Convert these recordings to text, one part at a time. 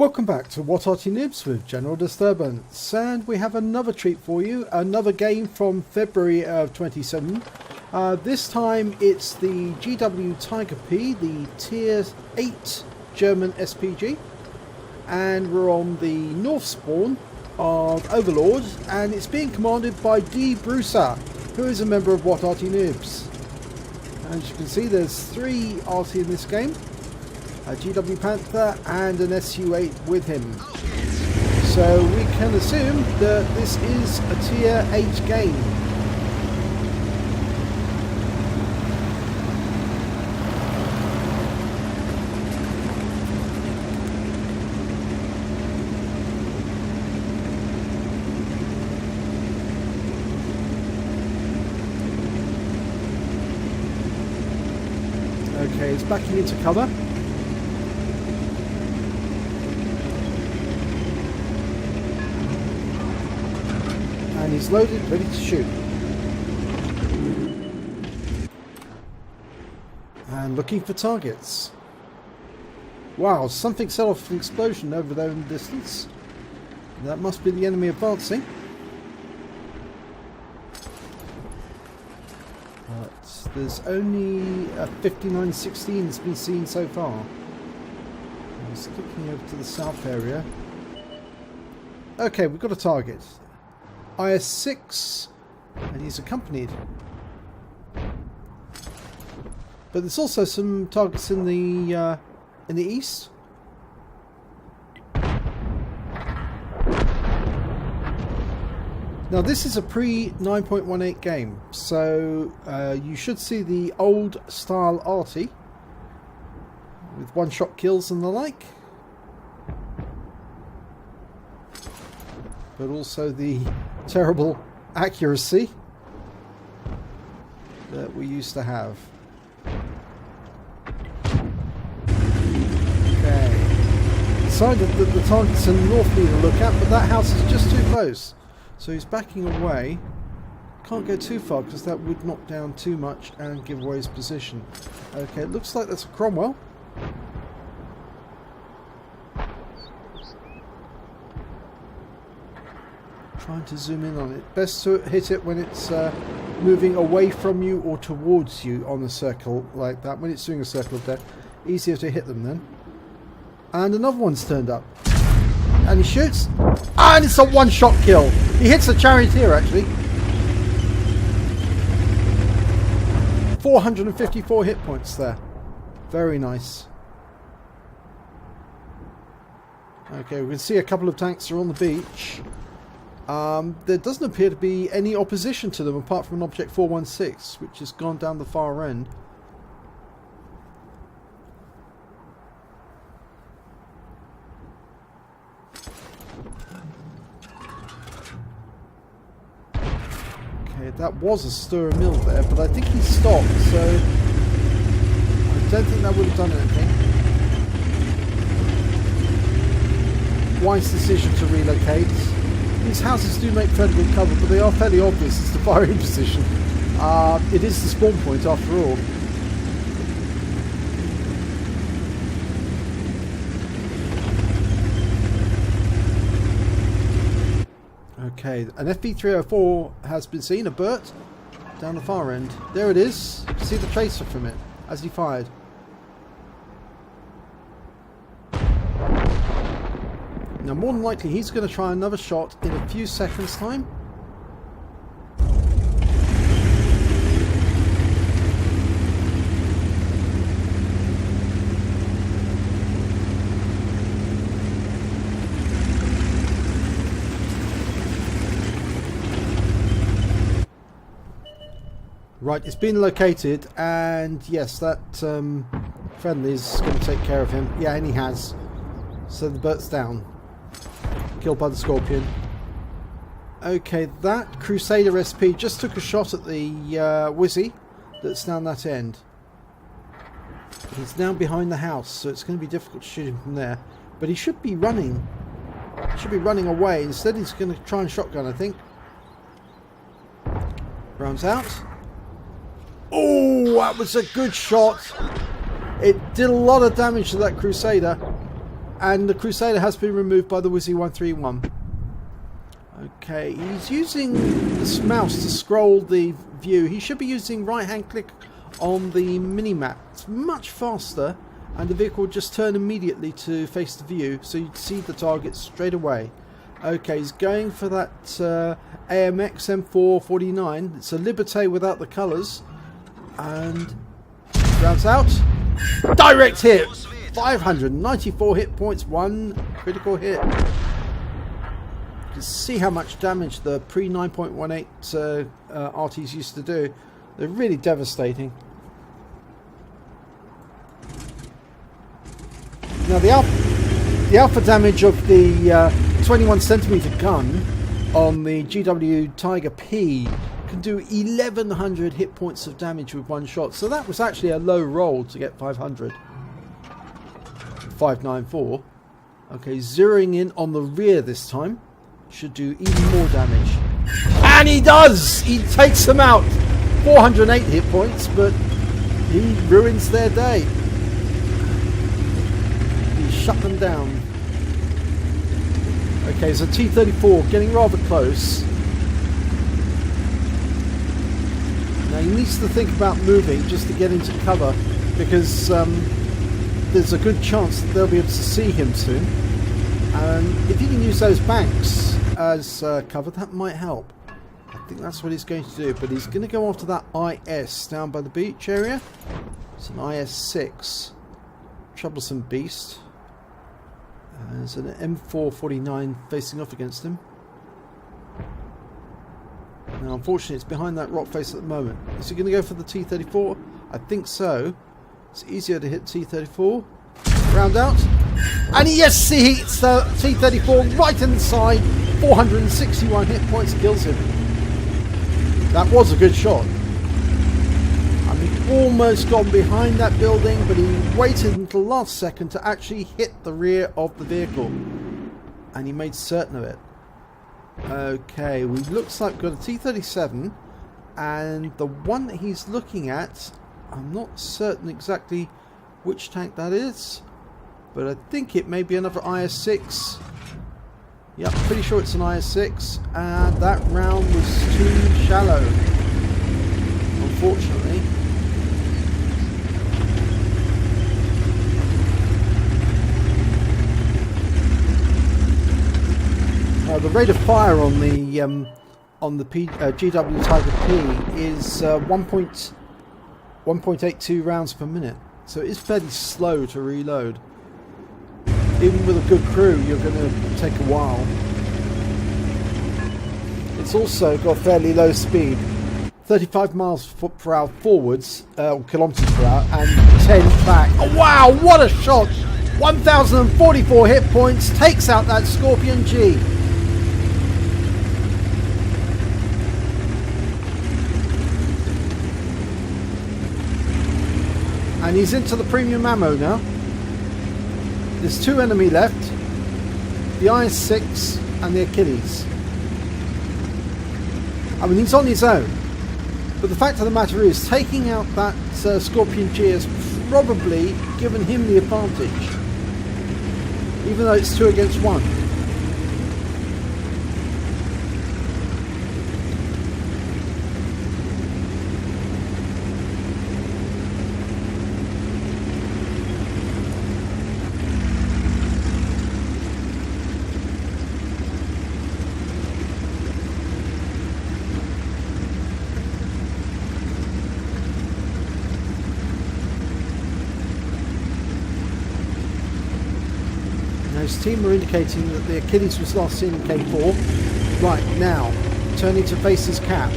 Welcome back to What Arty Noobs with General Disturbance, and we have another treat for you, another game from February of 27. This time it's the GW Tiger P, the Tier 8 German SPG, and we're on the north spawn of Overlord, and it's being commanded by dbroussa, who is a member of What Arty Noobs. As you can see, there's 3 Arty in this game. A GW Panther and an SU-8 with him. So we can assume that this is a Tier 8 game. Okay, it's backing into cover. And he's loaded, ready to shoot. And looking for targets. Wow, something set off an explosion over there in the distance. That must be the enemy advancing. But there's only a 5916 that's been seen so far. He's looking over to the south area. Okay, we've got a target. IS-6, and he's accompanied. But there's also some targets in the east. Now this is a pre-9.18 game, so you should see the old style Arty with one-shot kills and the like. But also the terrible accuracy that we used to have. Okay. Decided that the target's in the north to look at, but that house is just too close. So he's backing away. Can't go too far because that would knock down too much and give away his position. Okay, it looks like that's a Cromwell. Trying to zoom in on it. Best to hit it when it's moving away from you or towards you on a circle like that. When it's doing a circle of death, easier to hit them then. And another one's turned up. And he shoots. And it's a one-shot kill. He hits a charioteer actually. 454 hit points there. Very nice. Okay, we can see a couple of tanks are on the beach. There doesn't appear to be any opposition to them apart from an Object 416, which has gone down the far end. Okay, that was a stir mill there, but I think he stopped, so I don't think that would have done anything. Wise decision to relocate. These houses do make fairly good cover, but they are fairly obvious as the firing position. It is the spawn point after all. Okay, an FV304 has been seen, a Burt, down the far end. There it is. You can see the tracer from it as he fired. Now more than likely he's going to try another shot in a few seconds time. Right, it's been located, and yes, that friendly is going to take care of him. Yeah, and he has. So the Burt's down. Killed by the Scorpion. Okay, that Crusader SP just took a shot at the Wizzy that's down that end. He's now behind the house, so it's going to be difficult to shoot him from there. But he should be running. Should be running away. Instead, he's going to try and shotgun, I think. Rounds out. Oh, that was a good shot. It did a lot of damage to that Crusader. and the Crusader has been removed by the Wizzy 131. Okay, he's using this mouse to scroll the view. He should be using right-hand click on the mini-map. It's much faster, and the vehicle will just turn immediately to face the view, so you'd see the target straight away. Okay, he's going for that AMX M449. It's a Liberté without the colours, and rounds out. Direct hit! 594 hit points, 1 critical hit. You can see how much damage the pre-9.18 Artys used to do. They're really devastating. Now the alpha damage of the 21cm gun on the GW Tiger P can do 1100 hit points of damage with one shot. So that was actually a low roll to get 500. 594. Okay, zeroing in on the rear this time. Should do even more damage. And he does! He takes them out. 408 hit points, but he ruins their day. He shut them down. Okay, so T-34 getting rather close. Now he needs to think about moving just to get into cover, because there's a good chance that they'll be able to see him soon. And if he can use those banks as cover, that might help. I think that's what he's going to do, but he's going to go after that IS down by the beach area. It's an IS-6. Troublesome beast. There's an M449 facing off against him. Now unfortunately it's behind that rock face at the moment. Is he going to go for the T-34? I think so. It's easier to hit T-34. Round out. And yes, he hits the T-34 right inside. 461 hit points, kills him. That was a good shot. I mean, almost gone behind that building, but he waited until the last second to actually hit the rear of the vehicle. And he made certain of it. Okay, we looks like we've got a T-37, and the one that he's looking at, I'm not certain exactly which tank that is, but I think it may be another IS-6. Yep, pretty sure it's an IS-6, and that round was too shallow, unfortunately. The rate of fire on the GW Tiger P is 1.82 rounds per minute, so it's fairly slow to reload. Even with a good crew, you're going to take a while. It's also got fairly low speed, 35 miles per hour forwards, or kilometers per hour, and 10 back. Oh, wow, what a shot! 1,044 hit points, takes out that Scorpion G. And he's into the premium ammo now. There's 2 enemy left. The IS-6 and the Achilles. I mean, he's on his own. But the fact of the matter is, taking out that Scorpion G has probably given him the advantage. Even though it's 2 against 1. His team are indicating that the Achilles was last seen in K4. Right, now, turning to face his cap.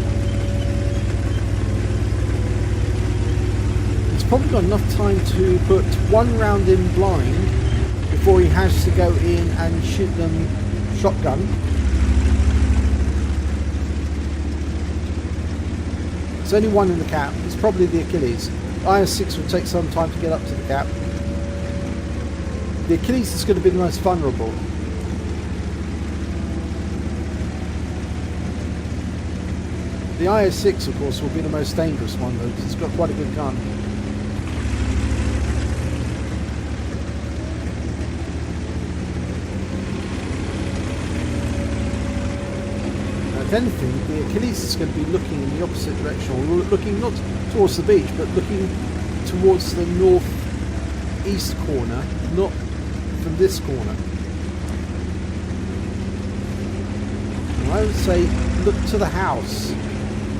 He's probably got enough time to put 1 round in blind before he has to go in and shoot them shotgun. There's only 1 in the cap. It's probably the Achilles. IS-6 will take some time to get up to the cap. The Achilles is going to be the most vulnerable. The IS-6, of course, will be the most dangerous one, though, because it's got quite a good gun. if anything, the Achilles is going to be looking in the opposite direction, or looking not towards the beach, but looking towards the northeast corner, not from this corner. And I would say look to the house.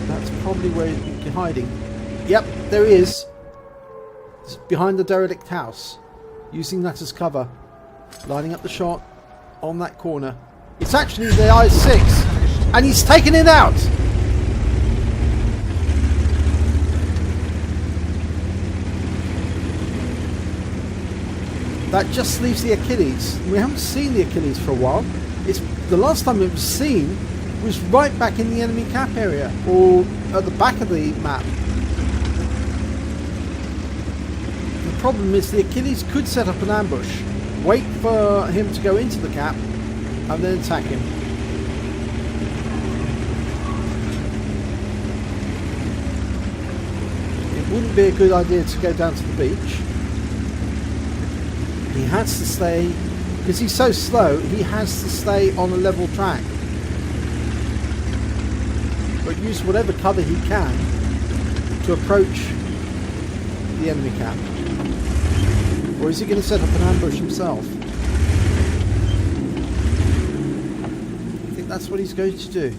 That's probably where he'd be hiding. Yep, there he is. It's behind the derelict house. Using that as cover. Lining up the shot on that corner. It's actually the i6. And he's taken it out. That just leaves the Achilles. We haven't seen the Achilles for a while. It's the last time it was seen was right back in the enemy cap area, or at the back of the map. The problem is the Achilles could set up an ambush, wait for him to go into the cap, and then attack him. It wouldn't be a good idea to go down to the beach. He has to stay, because he's so slow, he has to stay on a level track. But use whatever cover he can to approach the enemy cap. Or is he going to set up an ambush himself? I think that's what he's going to do.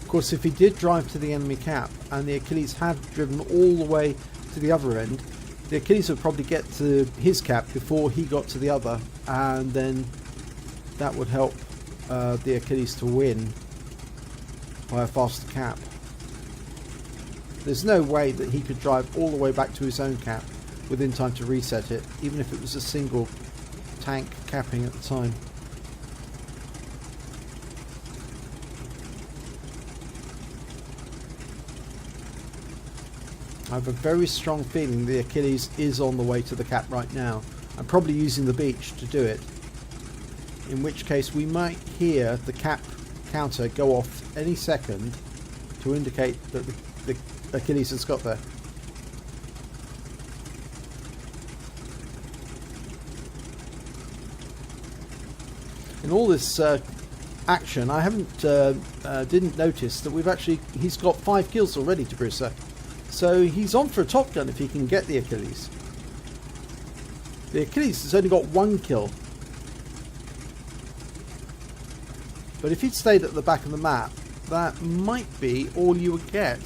Of course, if he did drive to the enemy cap and the Achilles had driven all the way to the other end, the Achilles would probably get to his cap before he got to the other, and then that would help the Achilles to win by a faster cap. There's no way that he could drive all the way back to his own cap within time to reset it, even if it was a single tank capping at the time. I have a very strong feeling the Achilles is on the way to the cap right now. I'm probably using the beach to do it. In which case we might hear the cap counter go off any second to indicate that the Achilles has got there. In all this action, I didn't notice that he's got 5 kills already, dbroussa. So he's on for a Top Gun if he can get the Achilles. The Achilles has only got 1 kill. But if he'd stayed at the back of the map, that might be all you would get.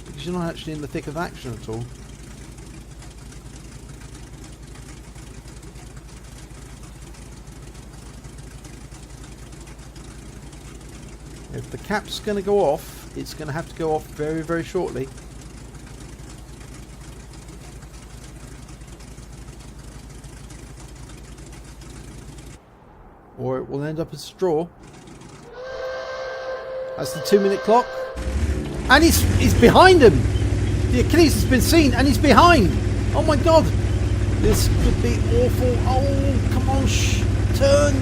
Because you're not actually in the thick of action at all. If the cap's going to go off, it's going to have to go off very, very shortly. Or it will end up as straw. That's the 2-minute clock. And he's behind him! The Achilles has been seen and he's behind! Oh my god! This could be awful. Oh, come on, turn!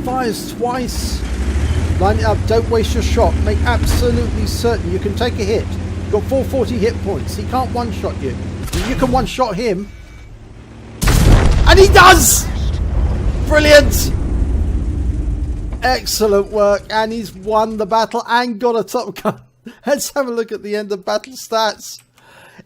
Fires twice. Line it up, don't waste your shot. Make absolutely certain you can take a hit. You've got 440 hit points. He can't one-shot you. You can one-shot him. And he does! Brilliant! Excellent work, and he's won the battle and got a Top Gun. Let's have a look at the end of battle stats.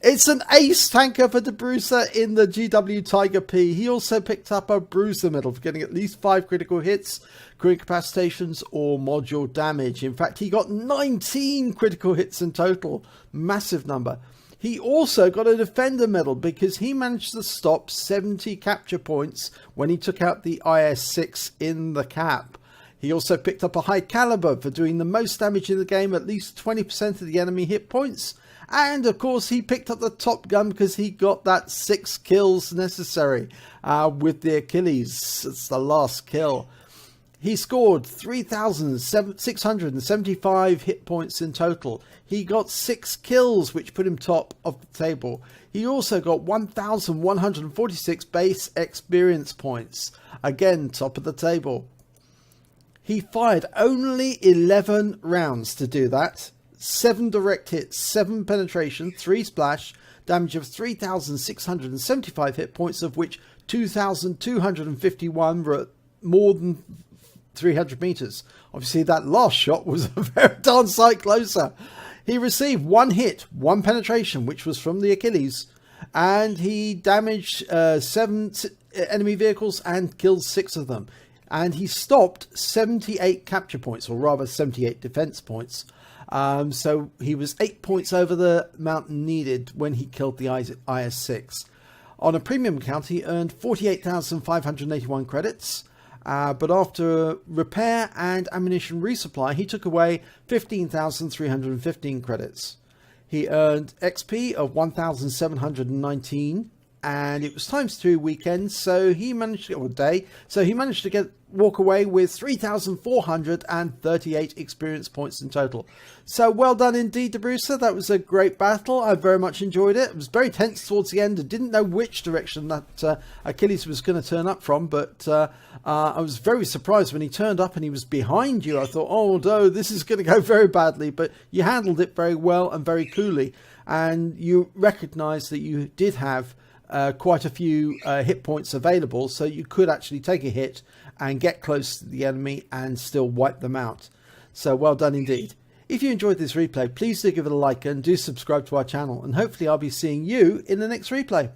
It's an ace tanker for dbroussa in the GW Tiger P. He also picked up a bruiser medal for getting at least 5 critical hits, incapacitations or module damage. In fact, he got 19 critical hits in total. Massive number. He also got a defender medal because he managed to stop 70 capture points when he took out the IS-6 in the cap. He also picked up a high caliber for doing the most damage in the game, at least 20% of the enemy hit points. And of course he picked up the Top Gun because he got that 6 kills necessary with the Achilles. It's the last kill. He scored 3,675 hit points in total. He got 6 kills, which put him top of the table. He also got 1,146 base experience points. Again, top of the table. He fired only 11 rounds to do that. 7 direct hits, 7 penetration, 3 splash, damage of 3,675 hit points, of which 2,251 were more than 300 meters. Obviously, that last shot was a very darn sight closer. He received 1 hit, 1 penetration, which was from the Achilles, and he damaged 7 enemy vehicles and killed 6 of them. And he stopped 78 capture points, or rather 78 defense points. So he was 8 points over the amount needed when he killed the IS-6. On a premium account, he earned 48,581 credits. But after repair and ammunition resupply, he took away 15,315 credits. He earned XP of 1,719, and it was ×2 weekends, so he managed to, or day, so he managed to walk away with 3,438 experience points in total. So well done indeed, dbroussa. That was a great battle. I very much enjoyed it. It was very tense towards the end. I didn't know which direction that Achilles was going to turn up from, but I was very surprised when he turned up and he was behind you. I thought, oh no, this is going to go very badly, but you handled it very well and very coolly, and you recognized that you did have quite a few hit points available, so you could actually take a hit and get close to the enemy and still wipe them out. So well done indeed. If you enjoyed this replay, please do give it a like and do subscribe to our channel, and hopefully I'll be seeing you in the next replay.